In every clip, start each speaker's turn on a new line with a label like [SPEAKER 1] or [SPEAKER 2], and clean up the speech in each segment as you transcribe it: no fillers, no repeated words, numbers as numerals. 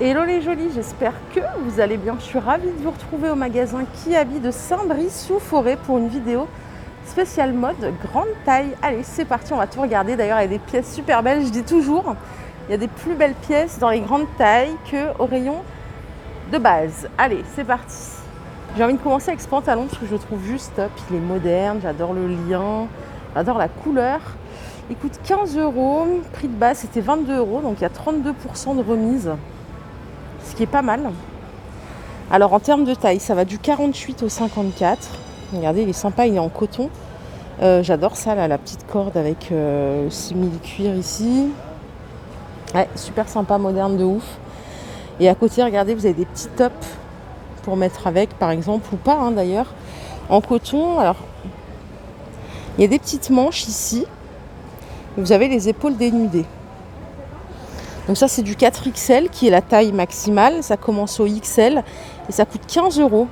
[SPEAKER 1] Hello les jolis, j'espère que vous allez bien. Je suis ravie de vous retrouver au magasin Kiabi de Saint-Brice-sous-Forêt pour une vidéo spéciale mode grande taille. Allez, c'est parti, on va tout regarder. D'ailleurs, il y a des pièces super belles, je dis toujours. Il y a des plus belles pièces dans les grandes tailles qu'au rayon de base. Allez, c'est parti. J'ai envie de commencer avec ce pantalon parce que je le trouve juste top. Il est moderne, j'adore le lien, j'adore la couleur. Il coûte 15 €, prix de base c'était 22 €, donc il y a 32% de remise. Ce qui est pas mal. Alors en termes de taille, ça va du 48 au 54. Regardez, il est sympa, il est en coton. J'adore ça, là, la petite corde avec simili-cuir ici. Ouais, super sympa, moderne de ouf. Et à côté, regardez, vous avez des petits tops pour mettre avec, par exemple, ou pas d'ailleurs. En coton, alors, il y a des petites manches ici. Vous avez les épaules dénudées. Donc ça c'est du 4XL qui est la taille maximale, ça commence au XL et ça coûte 15 €.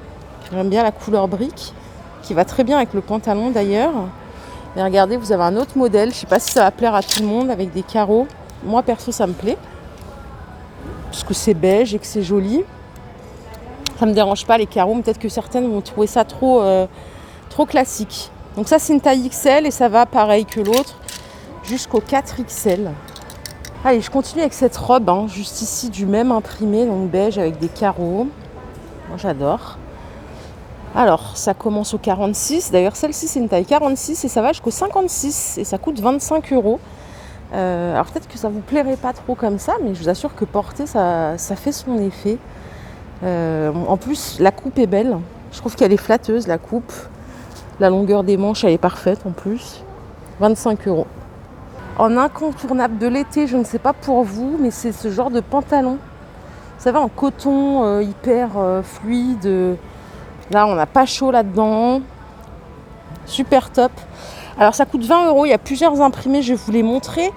[SPEAKER 1] J'aime bien la couleur brique qui va très bien avec le pantalon d'ailleurs. Et regardez, vous avez un autre modèle, je ne sais pas si ça va plaire à tout le monde avec des carreaux. Moi perso ça me plaît parce que c'est beige et que c'est joli. Ça ne me dérange pas les carreaux, mais peut-être que certaines vont trouver ça trop classique. Donc ça c'est une taille XL et ça va pareil que l'autre jusqu'au 4XL. Allez, je continue avec cette robe, juste ici, du même imprimé, donc beige avec des carreaux. Moi, j'adore. Alors, ça commence au 46. D'ailleurs, celle-ci, c'est une taille 46 et ça va jusqu'au 56. Et ça coûte 25 €. Alors, peut-être que ça ne vous plairait pas trop comme ça, mais je vous assure que porter, ça fait son effet. En plus, la coupe est belle. Je trouve qu'elle est flatteuse, la coupe. La longueur des manches, elle est parfaite en plus. 25 €. En incontournable de l'été, je ne sais pas pour vous, mais c'est ce genre de pantalon. Vous savez, en coton hyper fluide. Là, on n'a pas chaud là-dedans. Super top. Alors, ça coûte 20 €. Il y a plusieurs imprimés, je vais vous les montrer.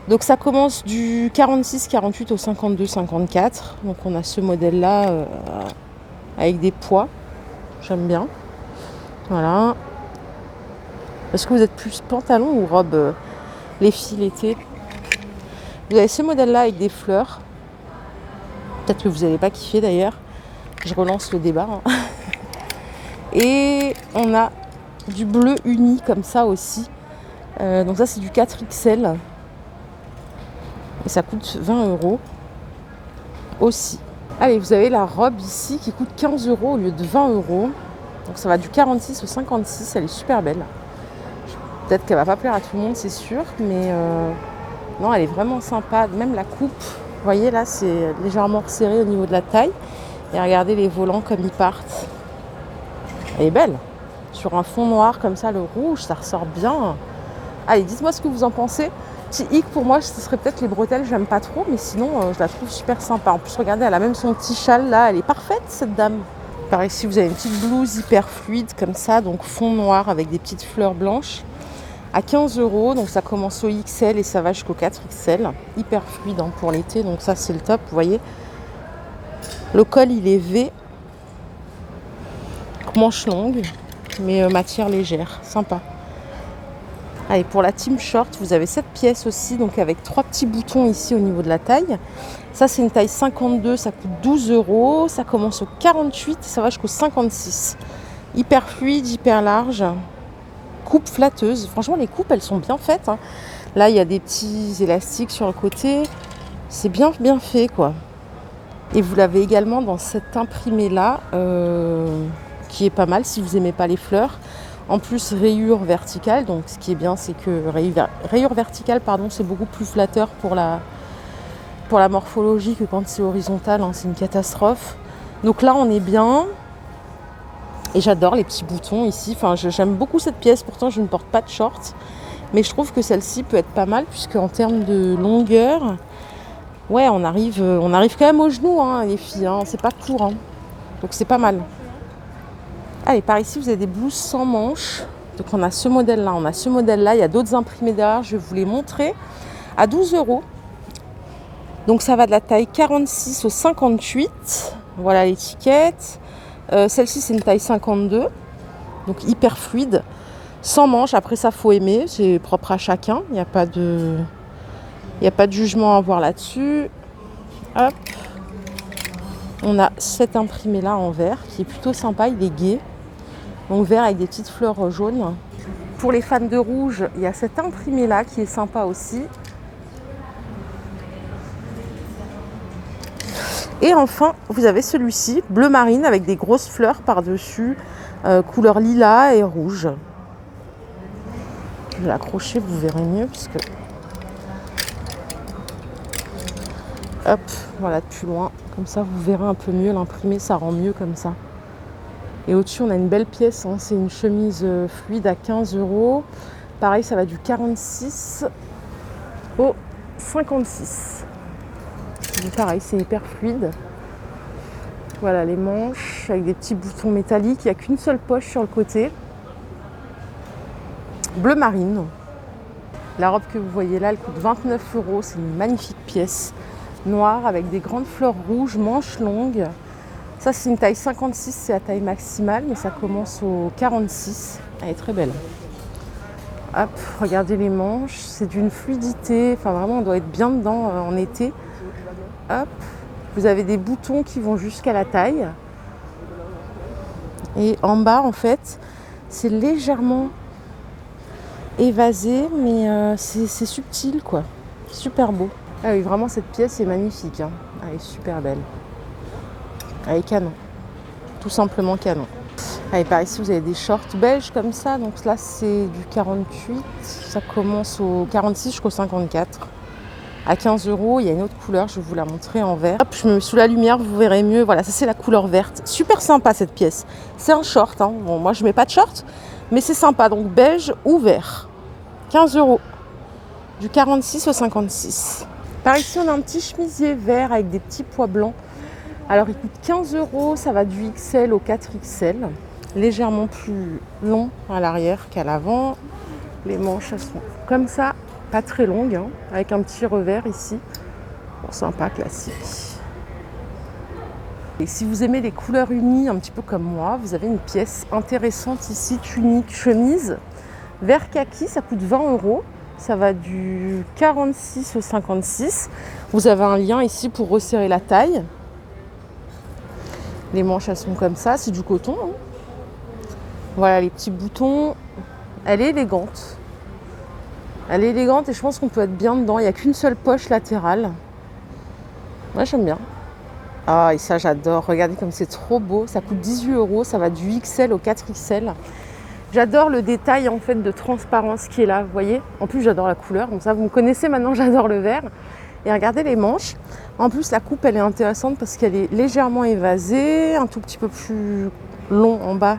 [SPEAKER 1] Donc, ça commence du 46, 48 au 52, 54. Donc, on a ce modèle-là avec des pois. J'aime bien. Voilà. Est-ce que vous êtes plus pantalon ou robe les filles l'été? Vous avez ce modèle-là avec des fleurs. Peut-être que vous n'allez pas kiffer d'ailleurs. Je relance le débat. Et on a du bleu uni comme ça aussi. Donc ça c'est du 4XL. Et ça coûte 20 € aussi. Allez, vous avez la robe ici qui coûte 15 € au lieu de 20 €. Donc ça va du 46 au 56. Elle est super belle. Peut-être qu'elle va pas plaire à tout le monde, c'est sûr. Mais non, elle est vraiment sympa. Même la coupe. Vous voyez là, c'est légèrement resserré au niveau de la taille. Et regardez les volants comme ils partent. Elle est belle. Sur un fond noir comme ça, le rouge, ça ressort bien. Allez, dites-moi ce que vous en pensez. Petit hic pour moi, ce serait peut-être les bretelles, j'aime pas trop. Mais sinon, je la trouve super sympa. En plus, regardez, elle a même son petit châle là. Elle est parfaite, cette dame. Par ici, vous avez une petite blouse hyper fluide comme ça. Donc fond noir avec des petites fleurs blanches. À 15 €, donc ça commence au XL et ça va jusqu'au 4XL. Hyper fluide pour l'été, donc ça c'est le top, vous voyez. Le col il est V, manche longue, mais matière légère, sympa. Allez, pour la team short, vous avez cette pièce aussi, donc avec 3 petits boutons ici au niveau de la taille. Ça c'est une taille 52, ça coûte 12 €, ça commence au 48 et ça va jusqu'au 56. Hyper fluide, hyper large. Coupe flatteuse. Franchement, les coupes, elles sont bien faites. Là, il y a des petits élastiques sur le côté. C'est bien fait, quoi. Et vous l'avez également dans cet imprimé-là, qui est pas mal si vous n'aimez pas les fleurs. En plus, rayure verticale. Donc, ce qui est bien, c'est que rayure verticale, c'est beaucoup plus flatteur pour la morphologie que quand c'est horizontal. C'est une catastrophe. Donc là, on est bien. Et j'adore les petits boutons ici. Enfin, j'aime beaucoup cette pièce. Pourtant, je ne porte pas de shorts. Mais je trouve que celle-ci peut être pas mal. Puisque en termes de longueur, ouais, on arrive quand même aux genoux, les filles. C'est pas court. Donc, c'est pas mal. Allez, par ici, vous avez des blouses sans manches. Donc, on a ce modèle-là. Il y a d'autres imprimés derrière. Je vais vous les montrer. À 12 €. Donc, ça va de la taille 46 au 58. Voilà l'étiquette. Celle-ci c'est une taille 52, donc hyper fluide, sans manches. Après ça faut aimer, c'est propre à chacun, il n'y a pas de jugement à avoir là-dessus. Hop. On a cet imprimé-là en vert qui est plutôt sympa, il est gai. Donc vert avec des petites fleurs jaunes. Pour les fans de rouge, il y a cet imprimé-là qui est sympa aussi. Et enfin, vous avez celui-ci, bleu marine avec des grosses fleurs par-dessus, couleur lilas et rouge. Je vais l'accrocher, vous verrez mieux puisque... Hop, voilà, de plus loin. Comme ça, vous verrez un peu mieux l'imprimé, ça rend mieux comme ça. Et au-dessus, on a une belle pièce, hein. C'est une chemise fluide à 15 €. Pareil, ça va du 46 au 56. Et pareil, c'est hyper fluide. Voilà les manches avec des petits boutons métalliques. Il n'y a qu'une seule poche sur le côté. Bleu marine. La robe que vous voyez là, elle coûte 29 €. C'est une magnifique pièce noire avec des grandes fleurs rouges, manches longues. Ça, c'est une taille 56, c'est la taille maximale, mais ça commence au 46. Elle est très belle. Hop, regardez les manches, c'est d'une fluidité. Enfin, vraiment, on doit être bien dedans en été. Hop, vous avez des boutons qui vont jusqu'à la taille. Et en bas, en fait, c'est légèrement évasé, mais c'est subtil, quoi. Super beau. Ah oui, vraiment, cette pièce est magnifique, hein. Elle est super belle. Elle est canon. Tout simplement canon. Allez, par ici, vous avez des shorts beige comme ça. Donc là, c'est du 48. Ça commence au 46 jusqu'au 54. À 15 €. Il y a une autre couleur. Je vais vous la montrer en vert. Hop, je me mets sous la lumière. Vous verrez mieux. Voilà, ça, c'est la couleur verte. Super sympa, cette pièce. C'est un short, hein. Bon, moi, je mets pas de short. Mais c'est sympa. Donc, beige ou vert. 15 €. Du 46 au 56. Par ici, on a un petit chemisier vert avec des petits pois blancs. Alors, il coûte 15 €. Ça va du XL au 4XL. Légèrement plus long à l'arrière qu'à l'avant. Les manches, elles sont comme ça, pas très longues, hein, avec un petit revers ici. Bon, sympa, classique. Et si vous aimez les couleurs unies, un petit peu comme moi, vous avez une pièce intéressante ici, tunique, chemise. Vert kaki, ça coûte 20 €. Ça va du 46 au 56. Vous avez un lien ici pour resserrer la taille. Les manches, elles sont comme ça, c'est du coton, hein. Voilà les petits boutons. Elle est élégante. Elle est élégante et je pense qu'on peut être bien dedans. Il n'y a qu'une seule poche latérale. Moi, j'aime bien. Ah, et ça, j'adore. Regardez comme c'est trop beau. Ça coûte 18 €. Ça va du XL au 4XL. J'adore le détail en fait de transparence qui est là, vous voyez. En plus, j'adore la couleur. Donc ça, vous me connaissez maintenant, j'adore le vert. Et regardez les manches. En plus, la coupe, elle est intéressante parce qu'elle est légèrement évasée, un tout petit peu plus long en bas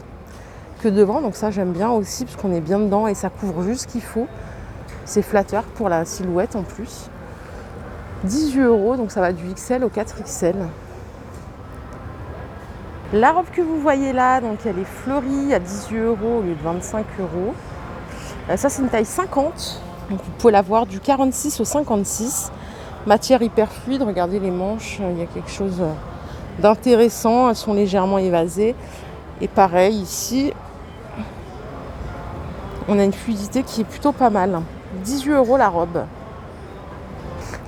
[SPEAKER 1] que devant. Donc ça, j'aime bien aussi parce qu'on est bien dedans et ça couvre juste ce qu'il faut. C'est flatteur pour la silhouette en plus. 18 €, donc ça va du XL au 4XL. La robe que vous voyez là, donc elle est fleurie à 18 € au lieu de 25 €. Ça, c'est une taille 50. Donc vous pouvez la voir du 46 au 56. Matière hyper fluide, regardez les manches, il y a quelque chose d'intéressant. Elles sont légèrement évasées. Et pareil, ici, on a une fluidité qui est plutôt pas mal. 18 € la robe.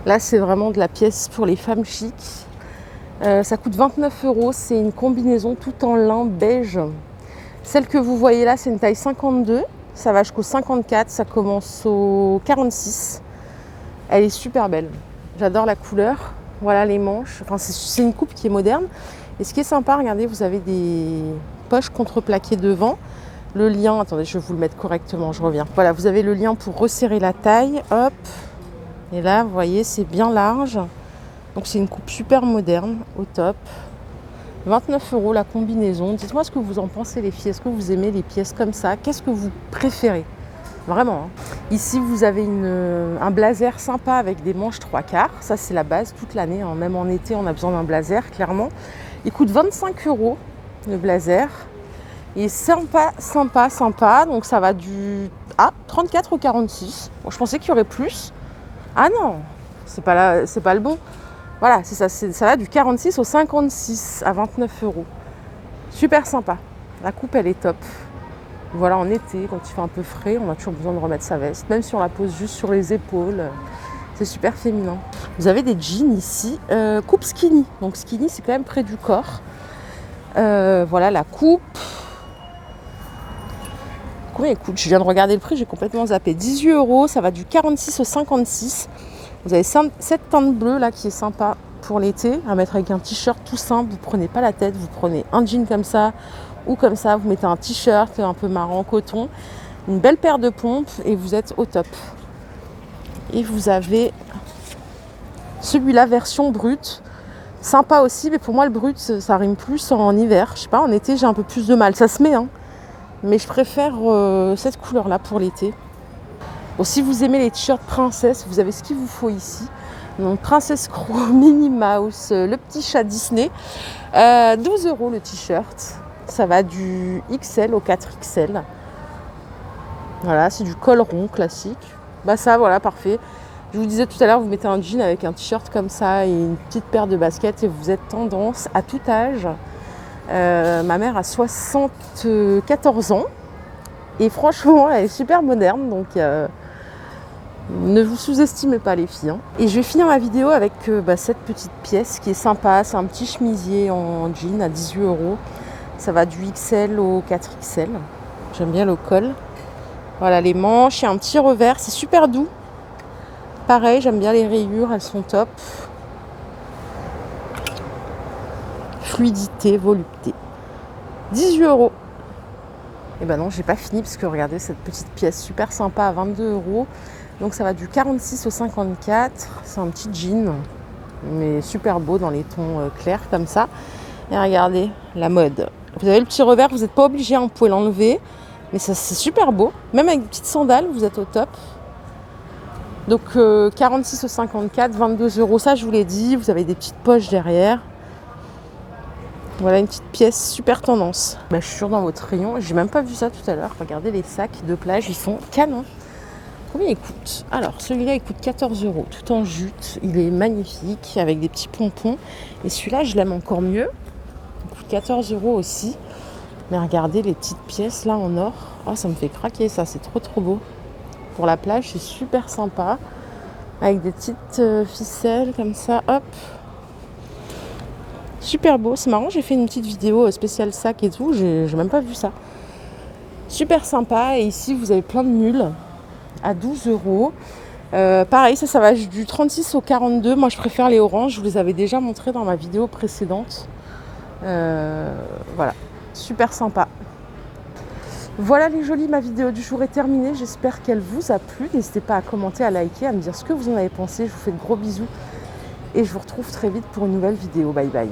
[SPEAKER 1] Là, c'est vraiment de la pièce pour les femmes chic. Ça coûte 29 €. C'est une combinaison tout en lin beige. Celle que vous voyez là, c'est une taille 52. Ça va jusqu'au 54. Ça commence au 46. Elle est super belle. J'adore la couleur. Voilà les manches. Enfin, c'est une coupe qui est moderne. Et ce qui est sympa, regardez, vous avez des poches contreplaquées devant. Le lien, attendez, je vais vous le mettre correctement, je reviens. Voilà, vous avez le lien pour resserrer la taille. Hop. Et là, vous voyez, c'est bien large. Donc, c'est une coupe super moderne, au top. 29 € la combinaison. Dites-moi ce que vous en pensez, les filles. Est-ce que vous aimez les pièces comme ça? Qu'est-ce que vous préférez? Vraiment, hein. Ici, vous avez un blazer sympa avec des manches 3/4. Ça, c'est la base toute l'année, hein. Même en été, on a besoin d'un blazer, clairement. Il coûte 25 €, le blazer. Il est sympa, sympa, sympa. Donc, ça va du 34 au 46. Bon, je pensais qu'il y aurait plus. Ah non, c'est pas le bon. Voilà, c'est ça. Ça va du 46 au 56 à 29 €. Super sympa. La coupe, elle est top. Voilà, en été, quand il fait un peu frais, on a toujours besoin de remettre sa veste. Même si on la pose juste sur les épaules, C'est super féminin. Vous avez des jeans ici, coupe skinny. Donc skinny, c'est quand même près du corps. Voilà la coupe. Combien il coûte? Je viens de regarder le prix, j'ai complètement zappé. 18 €, ça va du 46 au 56. Vous avez cette teinte bleue là qui est sympa pour l'été, à mettre avec un t-shirt tout simple. Vous prenez pas la tête, vous prenez un jean comme ça ou comme ça. Vous mettez un t-shirt un peu marron coton, une belle paire de pompes et vous êtes au top. Et vous avez celui-là version brute. Sympa aussi, mais pour moi le brut ça rime plus en hiver. Je sais pas, en été j'ai un peu plus de mal. Ça se met, hein. Mais je préfère cette couleur-là pour l'été. Bon, si vous aimez les t-shirts princesse, vous avez ce qu'il vous faut ici. Donc Princesse Crew, Minnie Mouse, le petit chat Disney. 12 € le t-shirt. Ça va du XL au 4XL. Voilà, c'est du col rond classique. Bah ça, voilà, parfait. Je vous disais tout à l'heure, vous mettez un jean avec un t-shirt comme ça et une petite paire de baskets et vous êtes tendance à tout âge. Ma mère a 74 ans et franchement elle est super moderne, donc ne vous sous-estimez pas les filles, hein. Et je vais finir ma vidéo avec cette petite pièce qui est sympa. C'est un petit chemisier en jean à 18 €. Ça va du XL au 4XL. J'aime bien le col. Voilà les manches, il y a un petit revers, c'est super doux. Pareil, j'aime bien les rayures, elles sont top. Fluidité, volupté. 18 €. Et ben non, j'ai pas fini parce que regardez cette petite pièce super sympa à 22 €. Donc ça va du 46 au 54. C'est un petit jean, mais super beau dans les tons clairs comme ça. Et regardez la mode. Vous avez le petit revers, vous n'êtes pas obligé, hein, vous pouvez l'enlever. Mais ça c'est super beau. Même avec des petites sandales, vous êtes au top. Donc 46 au 54, 22 €. Ça je vous l'ai dit. Vous avez des petites poches derrière. Voilà une petite pièce super tendance. Je suis sûre dans votre rayon. J'ai même pas vu ça tout à l'heure. Regardez les sacs de plage, ils sont canons. Combien il coûte? Alors celui-là il coûte 14 € tout en jute. Il est magnifique avec des petits pompons. Et celui-là je l'aime encore mieux. Il coûte 14 € aussi. Mais regardez les petites pièces là en or. Oh, ça me fait craquer ça, c'est trop beau. Pour la plage c'est super sympa. Avec des petites ficelles comme ça, hop. Super beau, c'est marrant, j'ai fait une petite vidéo spéciale sac et tout, j'ai même pas vu ça. Super sympa, et ici vous avez plein de mules à 12 €. Pareil, ça va du 36 au 42, moi je préfère les oranges, je vous les avais déjà montrés dans ma vidéo précédente. Voilà, super sympa. Voilà les jolies, ma vidéo du jour est terminée, j'espère qu'elle vous a plu. N'hésitez pas à commenter, à liker, à me dire ce que vous en avez pensé, je vous fais de gros bisous. Et je vous retrouve très vite pour une nouvelle vidéo, bye bye.